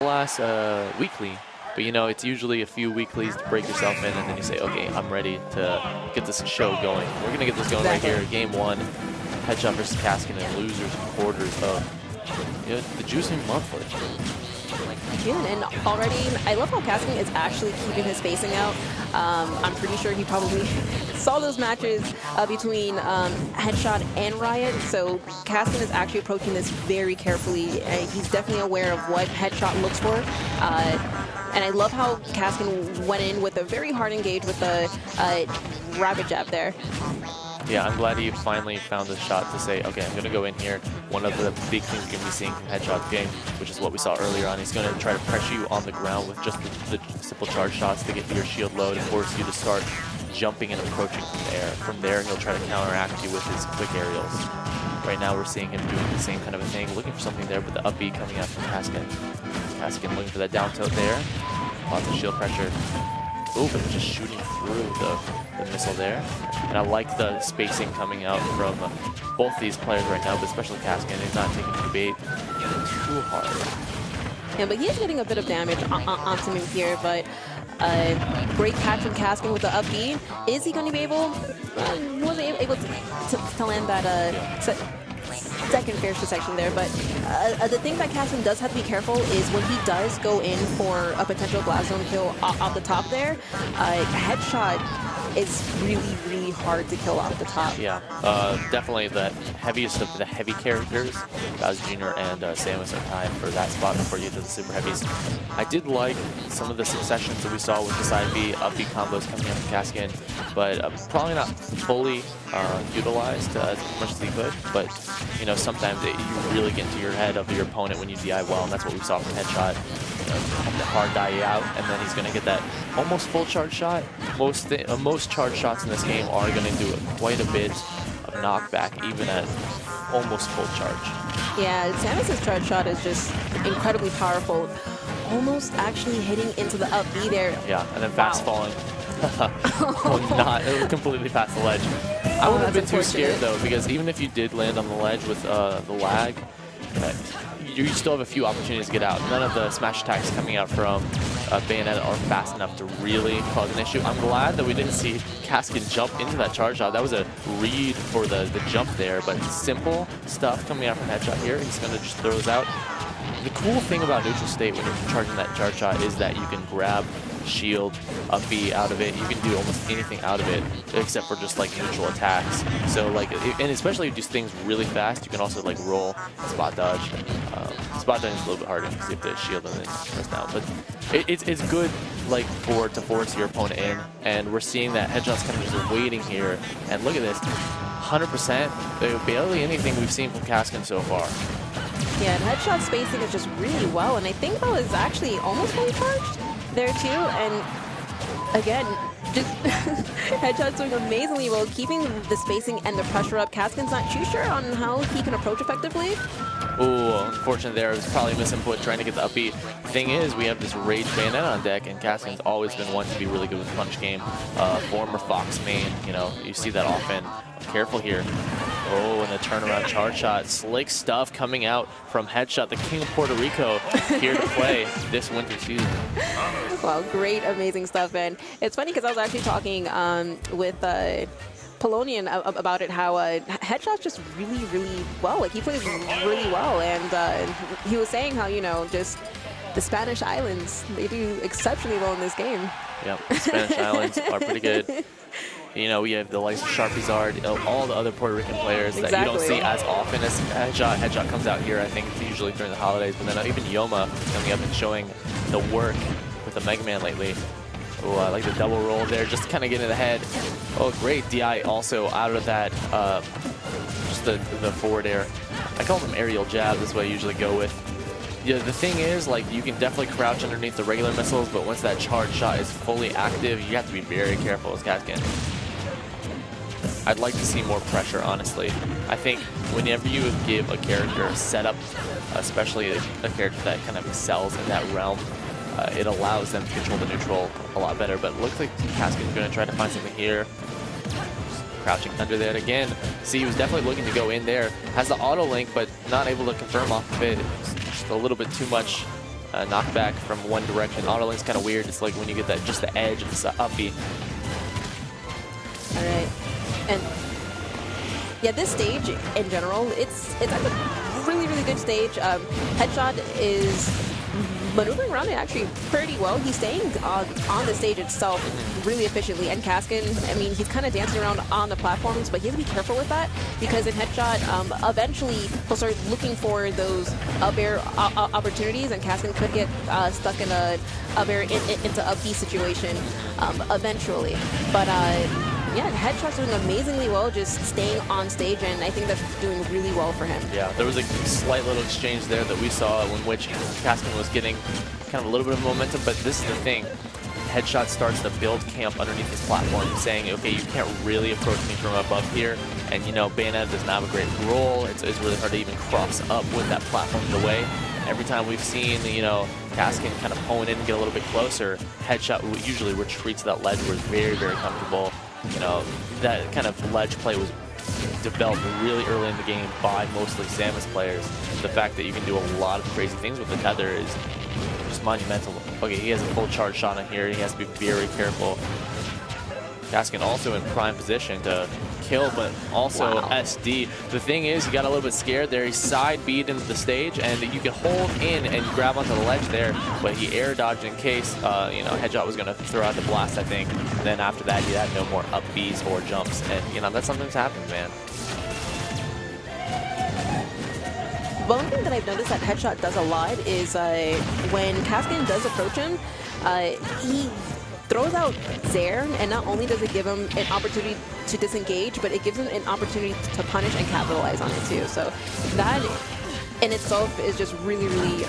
last weekly, but you know, it's usually a few weeklies to break yourself in, and then you say, okay, I'm ready to get this show going. We're gonna get this going right here. Game 1, Headshot versus Caskan, and losers and quarters of the juicing monthly. Yeah, and already, I love how Caskan is actually keeping his spacing out. I'm pretty sure he probably saw those matches between Headshot and Riot, so Caskan is actually approaching this very carefully, and he's definitely aware of what Headshot looks for. And I love how Caskan went in with a very hard engage with the rabbit jab there. Yeah, I'm glad he finally found the shot to say, okay, I'm going to go in here. One of the big things you're going to be seeing from Headshot's game, which is what we saw earlier on, he's going to try to pressure you on the ground with just the simple charge shots to get your shield low and force you to start jumping and approaching from there. From there, he'll try to counteract you with his quick aerials. Right now, we're seeing him doing the same kind of a thing, looking for something there, but the up B coming out from Caskan. Caskan looking for that down tilt there. Lots of shield pressure. Ooh, but just shooting through the missile there. And I like the spacing coming out from both these players right now, but especially Caskan. He's not taking the bait too hard. Yeah, but he is getting a bit of damage onto him here, but great catch from Caskan with the up B. Is he going to be able, wasn't able to land that second fair section there, but the thing that Caskan does have to be careful is when he does go in for a potential glass zone kill off the top there, Headshot is really, really hard to kill off the top. Yeah, definitely the heaviest of the heavy characters, Bowser Jr. and Samus are tied for that spot before you get to the super heavies. I did like some of the successions that we saw with the side B, up B combos coming up from Caskan, but probably not fully utilized as much as he could. But you know, sometimes you really get into your head of your opponent when you DI well, and that's what we saw from Headshot. The hard die out, and then he's going to get that almost full charge shot. Most charge shots in this game are going to do quite a bit of knockback, even at almost full charge. Yeah, Samus's charge shot is just incredibly powerful. Almost actually hitting into the up B there. Yeah, and then fast falling. It was completely past the ledge. I wouldn't have been too scared though, because even if you did land on the ledge with the lag, you still have a few opportunities to get out. None of the smash attacks coming out from Bayonetta are fast enough to really cause an issue. I'm glad that we didn't see Caskan jump into that charge shot. That was a read for the jump there, but simple stuff coming out from Headshot here. He's going to just throw those out. The cool thing about neutral state when you're charging that charge shot is that you can grab shield, up B out of it. You can do almost anything out of it except for just like neutral attacks. So like, and especially if you do things really fast, you can also like roll, spot dodge. Spot dodge is a little bit harder because you have to shield and then press down. But it's good like to force your opponent in, and we're seeing that Headshot's kind of just waiting here. And look at this, 100%. Barely anything we've seen from Caskan so far. Yeah, and Headshot spacing is just really well, and I think that was actually almost fully charged there too, and again, just Headshot's doing amazingly well, keeping the spacing and the pressure up. Caskan's not too sure on how he can approach effectively. Ooh, unfortunate there. It was probably a misinput trying to get the up B. The thing is, we have this Rage Bayonetta on deck, and Caskan's always been one to be really good with punch game. Former Fox main, you know, you see that often. Careful here. Oh, and the turnaround charge shot. Slick stuff coming out from Headshot, the king of Puerto Rico, here to play this winter season. Wow, great, amazing stuff. And it's funny because I was actually talking with Polonian about it, how Headshot's just really, really well. Like, he plays really well. And he was saying how, you know, just the Spanish islands, they do exceptionally well in this game. Yep, the Spanish islands are pretty good. You know, we have the likes of Sharpizard, all the other Puerto Rican players that you don't see as often as Headshot. Headshot comes out here, I think it's usually during the holidays, but then even Yoma coming up and showing the work with the Mega Man lately. Oh, I like the double roll there, just kind of getting ahead. Oh, great DI also out of that, just the forward air. I call them aerial jab, that's what I usually go with. Yeah, the thing is, like, you can definitely crouch underneath the regular missiles, but once that charge shot is fully active, you have to be very careful as Caskan. I'd like to see more pressure, honestly. I think whenever you give a character a setup, especially a character that kind of excels in that realm, it allows them to control the neutral a lot better. But it looks like Caskan's going to try to find something here. Crouching under that again. See, he was definitely looking to go in there. Has the auto link, but not able to confirm off of it. It's just a little bit too much knockback from one direction. Auto link's kind of weird. It's like when you get that just the edge of the up B. All right, and yeah, this stage in general, it's like a really good stage. Headshot is maneuvering around it actually pretty well. He's staying on the stage itself really efficiently. And Caskan, I mean, he's kind of dancing around on the platforms, but you have to be careful with that because in Headshot, eventually he'll start looking for those up air opportunities, and Caskan could get stuck in a up air into a B situation eventually. But yeah, Headshot's doing amazingly well, just staying on stage, and I think that's doing really well for him. Yeah, there was a slight little exchange there that we saw in which Caskan was getting kind of a little bit of momentum, but this is the thing. Headshot starts to build camp underneath this platform, saying, okay, you can't really approach me from above here, and you know, Bayonetta doesn't have a great roll. It's really hard to even cross up with that platform in the way. Every time we've seen, you know, Caskan kind of hone in and get a little bit closer, Headshot usually retreats to that ledge where it's very comfortable. You know, that kind of ledge play was developed really early in the game by mostly Samus players. The fact that you can do a lot of crazy things with the tether is just monumental. Okay, he has a full charge shot on here. He has to be very careful. Caskan also in prime position to kill, but also SD. The thing is, he got a little bit scared there. He side B'd into the stage, and you can hold in and grab onto the ledge there, but he air dodged in case, you know, Headshot was going to throw out the blast, I think. And then after that, he had no more up Bs or jumps, and, you know, that sometimes happens, man. One thing that I've noticed that Headshot does a lot is when Caskan does approach him, he throws out Zair, and not only does it give him an opportunity to disengage, but it gives him an opportunity to punish and capitalize on it too. So that in itself is just really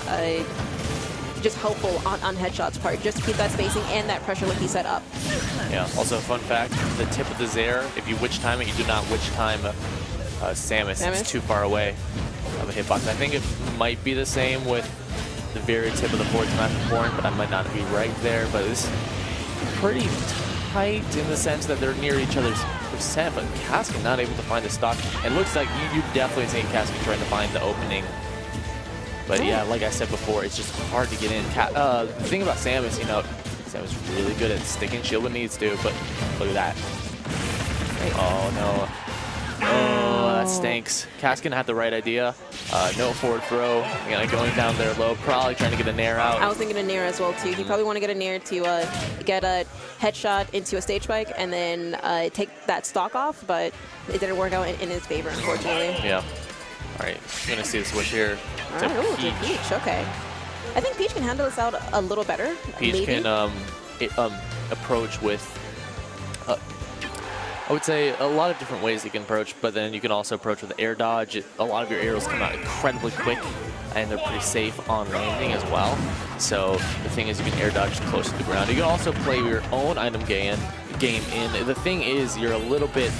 just helpful on Headshot's part, just to keep that spacing and that pressure like he set up. Yeah, also fun fact, the tip of the Zair, if you witch time it, you do not witch time Samus. It's too far away of a hitbox. I think it might be the same with the very tip of the forward smash horn, but I might not be right there. But this pretty tight in the sense that they're near each other's percent, but Caskan not able to find the stock. It looks like you definitely seen Caskan trying to find the opening. But yeah, like I said before, it's just hard to get in. The thing about Samus, you know, Samus is really good at sticking shield when needs to, but look at that. Oh no. Oh, that stinks. Caskan had the right idea. No forward throw. You know, going down there low, probably trying to get a nair out. I was thinking a nair as well too. He probably want to get a nair to get a Headshot into a stage spike and then take that stock off, but it didn't work out in his favor, unfortunately. Yeah. All right, I'm gonna see the switch here. To Peach. Okay. I think Peach can handle this out a little better. Peach maybe. can approach with. I would say a lot of different ways you can approach, but then you can also approach with air dodge. A lot of your arrows come out incredibly quick, and they're pretty safe on landing as well. So the thing is, you can air dodge close to the ground. You can also play your own item game in. The thing is, you're a little bit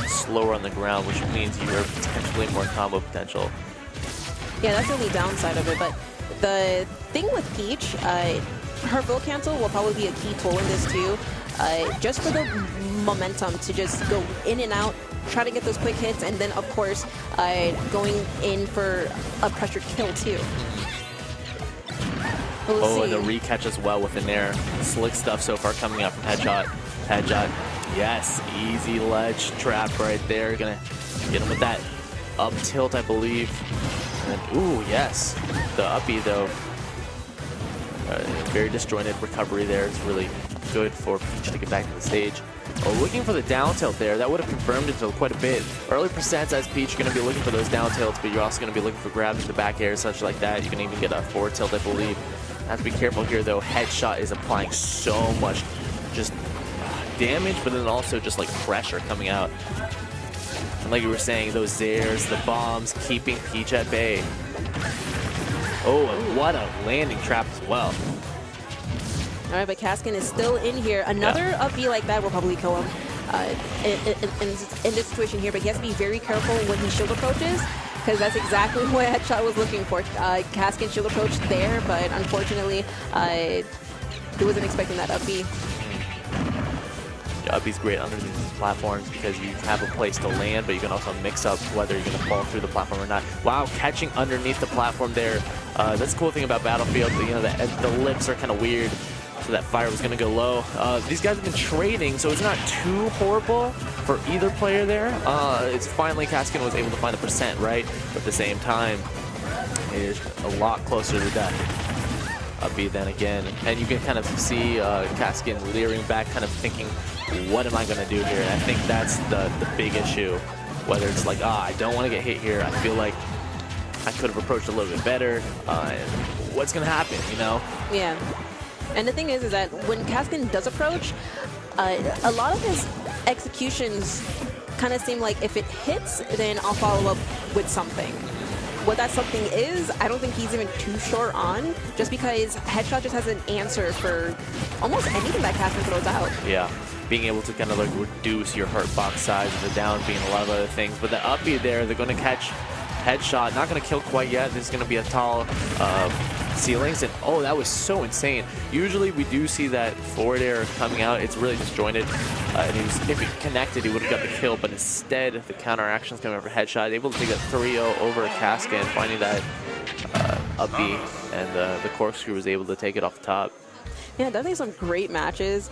slower on the ground, which means you are potentially more combo potential. Yeah, that's the only downside of it. But the thing with Peach, her full cancel will probably be a key tool in this too. Just for the momentum to just go in and out, try to get those quick hits, and then of course going in for a pressure kill too. Oh, and the re-catch as well with the nair. Slick stuff so far coming out from Headshot. Headshot, yes, easy ledge trap right there. Gonna get him with that up tilt, I believe. And then, ooh, yes, the uppy though. Very disjointed recovery there. It's really good for Peach to get back to the stage. Oh, looking for the down tilt there. That would have confirmed it to quite a bit. Early percents as Peach, you're going to be looking for those down tilts, but you're also going to be looking for grabs in the back air, such like that. You can even get a forward tilt, I believe. Have to be careful here, though. Headshot is applying so much just damage, but then also just like pressure coming out. And like you were saying, those Zairs, the bombs, keeping Peach at bay. Oh, and what a landing trap as well. All right, but Caskan is still in here. Another up B like that will probably kill him in this situation here, but he has to be very careful when he shield approaches, because that's exactly what Headshot was looking for. Caskan shield approach there, but unfortunately, he wasn't expecting that up B. Uppy's great underneath these platforms because you have a place to land, but you can also mix up whether you're going to fall through the platform or not. Wow, catching underneath the platform there. That's the cool thing about Battlefield. You know, the lips are kind of weird, so that fire was going to go low. These guys have been trading, so it's not too horrible for either player there. It's finally Caskan was able to find the percent right, but at the same time, it is a lot closer to death. Uppy then again, and you can kind of see Caskan leering back, kind of thinking, what am I going to do here? And I think that's the big issue, whether it's like, I don't want to get hit here, I feel like I could have approached a little bit better, what's going to happen, you know? Yeah. And the thing is that when Caskan does approach, a lot of his executions kind of seem like if it hits, then I'll follow up with something. What that something is, I don't think he's even too sure on, just because Headshot just has an answer for almost anything that Caskan throws out. Yeah, being able to kind of like reduce your hurt box size, the down being a lot of other things. But the Uppy there, they're going to catch Headshot, not going to kill quite yet. This is going to be a tall ceilings, and oh, that was so insane. Usually we do see that forward air coming out, it's really disjointed, and if he connected, he would have got the kill, but instead the counter actions coming over Headshot, able to take a 3-0 over Caskan, finding that Uppy, and the corkscrew was able to take it off the top. Yeah, definitely some great matches.